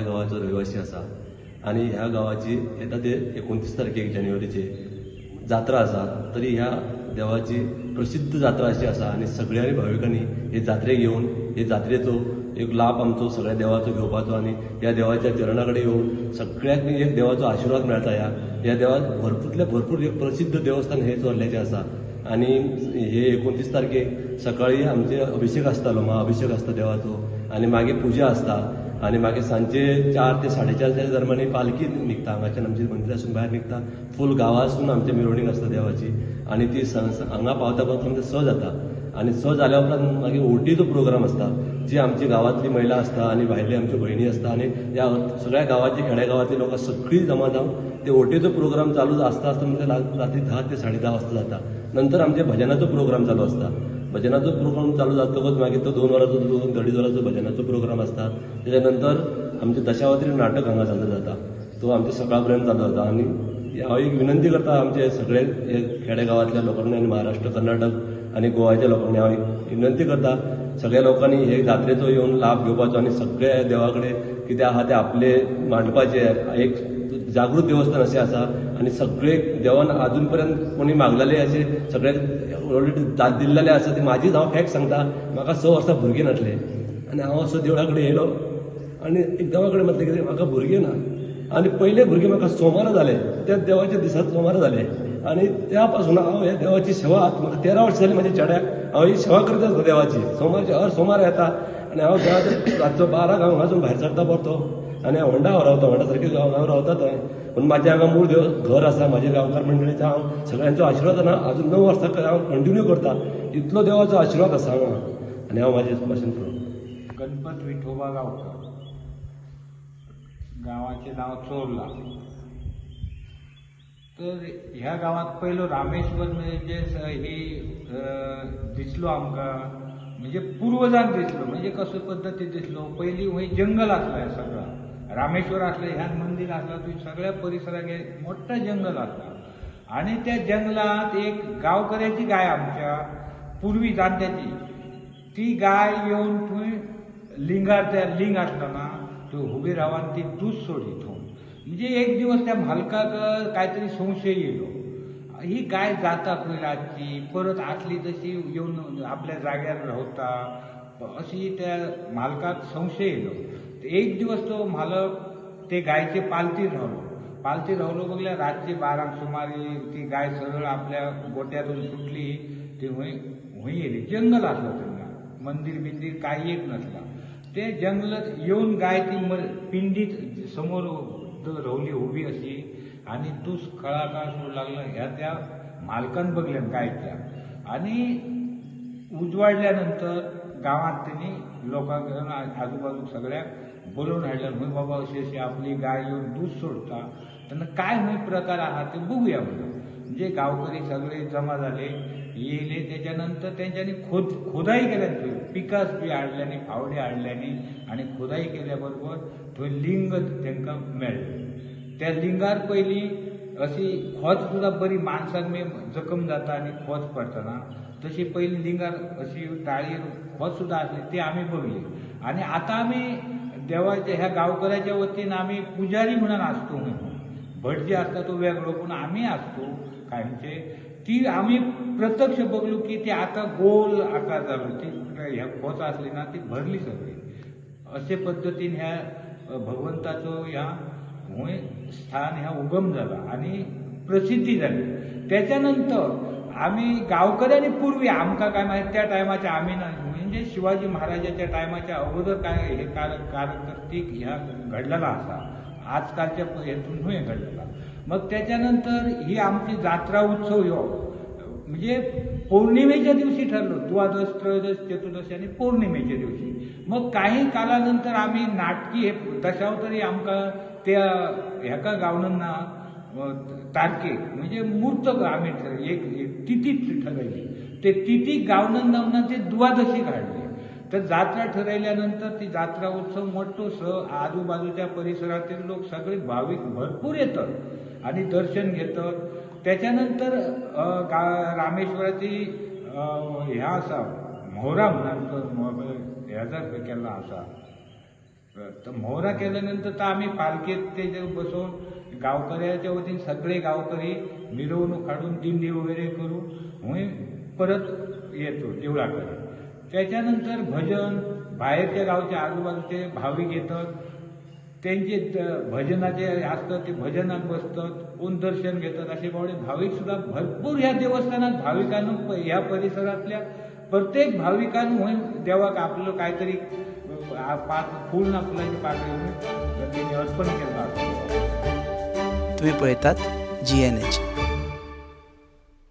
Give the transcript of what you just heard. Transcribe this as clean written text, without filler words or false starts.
गांवाचो रहिवासी आसा आणि ह्या गांवाची येता ते 29 तारखेक जानेवारीचे जात्रा आसा. तरी ह्या देवाची प्रसिद्ध जात्रा अशी आसा आणि सगळ्यांनी भाविकांनी हे जात्रेक येवन हे जात्रेचो एक लाभ आमचो सगळ्या देवाचो घेवपाचो आणि ह्या देवाच्या चरणा कडेन येवन सगळ्याक एक देवाचो आशिर्वाद मेळटा. ह्या देवाक भरपूर एक प्रसिद्ध देवस्थान हे चोरल्याचें आसा आणि हे 29 तारखेक सकाळी आमचे अभिषेक आसतालो, महाअभिषेक आसता देवाचो आणि मागीर पुजा आसता आणि मागीर सांजचे 4 ते 4:30 दरम्यान पालखी निघता. हांगाच्यान आमच्या मंदिरासून भायर निघता. फूल गांवासून आमची मिरवणूक आसता देवाची आणि ती हांगा पावता पावता स जाता आणि स जाल्या उपरांत मागीर ओटीचो प्रोग्राम आसता. जी आमची गांवांतली महिला आसता आणि भायली आमच्यो भयणी आसता आणि ह्या सगळ्या गांवाची खेडेगांवांतली लोकां सगळीं जमा जावन ते ओटीचो प्रोग्राम चालू आसता म्हणजे रात्री 10 ते 10:30 वाजता जाता. नंतर आमचे भजनाचो प्रोग्राम चालू आसता. भजनाचो प्रोग्राम चालू जातकच मागीर तो 2 वरांचो 2-2.5 वरांचो भजनाचो प्रोग्राम आसता. त्याच्या नंतर आमचे दशावतारी नाटक हांगा चालू जाता. तो आमचे सकाळपर्यंत चालू जाता आणि हांव एक विनंती करता आमचे सगळे खेडेगांवांतल्या लोकांनी आणि महाराष्ट्र, कर्नाटक आणि गोवाच्या लोकांनी हांव विनंती करता सगळ्या लोकांनी हे जात्रेचो येवन लाभ घेवपाचो आणि सगळ्या देवा कडेन कितें आहा ते आपले मांडपाचे. एक जागृत देवस्थान अशें आसा आणि सगळे देवान अजून पर्यंत कोणी मागलेले असे सगळे ऑलरेडी दाद दिल्लेले आसा. ते म्हाजीच हांव फॅक्ट सांगता. म्हाका 6 वर्सां भुरगें नासले आणि हांव असो देवळा कडेन येयलो आणि एक देवा कडेन म्हटलें कितें म्हाका भुरगें ना आणि पयले भुरगे म्हाका सोमार जाले. त्या देवाच्या दिसांत सोमार जाले आणि त्या पासून हांव ह्या देवाची सेवा म्हाका 13 वर्सां जालीं म्हाज्या चेड्याक. हांव ही सेवा करता देवाची. हर सोमार येता आणि हांव देवाच्या रातचो 12 हांव हांगासून भायर सरता परतो आणि हांव होंडा रावता. होंडा सारकें हांव रावता थंय. पूण म्हाजें हांगा मूळ घर आसा. म्हाज्या गांवकार मंडळीचो हांव सगळ्यांचो आशिर्वाद अजून 9 वर्सां हांव कंटिन्यू करता. इतलो देवाचो आशिर्वाद आसा हांगा आणि हांव म्हाजे भाशण करता. गणपत विठोबा गांवकर, गांवाचें नांव चोरला. तर ह्या गांवांत पयलो रामेश्वर म्हणजे ही दिसलो आमकां म्हणजे पुर्वजांक दिसलो. म्हणजे कसो पद्दतीन दिसलो. पयलीं वय जंगल आसलें सगळं. रामेश्वर आसलें, ह्या मंदिर आसलें, थंय सगळ्या परिसराक एक मोठं जंगल आसता आणि त्या जंगलात एक गांवकऱ्याची गाय आमच्या पूर्वी जाणट्याची ती गाय येवन थंय लिंगार त्या लिंग आसतना थंय उबी रावन ती दूध सोडी थंय. म्हणजे एक दिवस त्या मालकाक काहीतरी संशय येयलो. ही गाय जाता खंय रातची, परत आसली तशी येवन आपल्या जाग्यार रावता अशी त्या मालकाक संशय येयलो. एक दिवस तो मालक ते गायचे पालतीर रावलो बघल्यार रातचे 12 सुमारे ती गाय सरळ आपल्या गोट्यातून सुटली. ती हूंय येयली. जंगल आसलो तेन्ना, मंदिर बिंदीर कांय एक नासला. ते जंगलात येवन गाय ती पिंडीत समोर रावली उबी अशी आणि तूस कळाकाळ सोडू लागला. ह्या त्या मालकान बघल्यान गायच्या आणि उजवाडल्यानंतर गावात त्यांनी लोकांक आजूबाजू सगळ्याक बोलवून हाडल्यान हूंय बाबा अशी अशी आपली गाय येवन दूध सोडता. तेन्ना काय हूंय प्रकार आहा ते बघूया म्हणून. म्हणजे गांवकरी सगळे जमा झाले, येयले. त्याच्यानंतर त्यांच्यानी खोदाई केल्या. पिकास बी हाडल्यानी, फावडे हाडल्यानी आणि खोदाई केल्याबरोबर थंय लिंग तांकां मेळ्ळें. त्या लिंगार पयलीं अशी खोच सुद्दां बरी माणसाक जखम जाता आणि खोच पडटना तशी पयलीं लिंगार अशी ताळयेर खोच सुद्दां आसली ती आमी बघली. आणि आतां आमी देवाच्या ह्या गांवकऱ्याच्या वतीन आमी पुजारी म्हणून आसतो. भट जे आसता तो वेगळो पूण आमी आसतो कांयचे. ती आमी प्रत्यक्ष बघलो की ती आतां गोल आकार जालो. ती ह्या खोच आसली ना ती भरली सगळी. अशे पद्दतीन ह्या भगवंताचो ह्या हूंय स्थान ह्या उगम जाला आणि प्रसिद्धी जाली. त्याच्यानंतर आम्ही गावकऱ्यांनी पूर्वी आमकां काय माहिती त्या टायमाच्या आम्ही ना म्हणजे शिवाजी महाराजाच्या टायमाच्या अगोदर काय हे कार्यकर्तीक ह्या घडलेला असा. आजकालच्या हेतून न्हय घडलेला. मग त्याच्यानंतर ही आमची जात्रा उत्सव ह्यो म्हणजे पौर्णिमेच्या दिवशी ठरलो. द्वादश, त्रयोदश, चतुर्दशी आणि पौर्णिमेच्या दिवशी. मग काही कालानंतर आम्ही नाटकी हे दशावतारी आमकां त्या ह्याका गावनन ना तारखेक म्हणजे मुहूर्त आम्ही एक तिथी ठरवली. ते तिथी गावनन नावना ते द्वादशी काढली. तर जात्रा ठरवल्यानंतर ती जात्रा उत्सव मोठो आजूबाजूच्या परिसरातील लोक सगळे भाविक भरपूर येतात आणि दर्शन घेतात. त्याच्यानंतर रामेश्वराची ह्या आसा मोहरा म्हणून ह्याचा केला आसा तर मोहरा केल्यानंतर तर आम्ही पालखीत ते जे बसवून गावकऱ्याच्या वतीने सगळे गावकरी मिरवणूक काढून दिंडी वगैरे करू म्हणून परत येतो देवळाकडे. त्याच्यानंतर भजन, बाहेरच्या गावच्या आजूबाजूचे भाविक येतात, त्यांचे भजनाचे असतात ते भजनात बसतात, कोण दर्शन घेतात. असे बावडे भाविक सुद्धा भरपूर ह्या देवस्थानात भाविकांना ह्या परिसरातल्या प्रत्येक भाविकांना देवाक आपलं काहीतरी फूल ना फुलाची पाकळी अर्पण केलं. तुम्ही पळयतात GNH.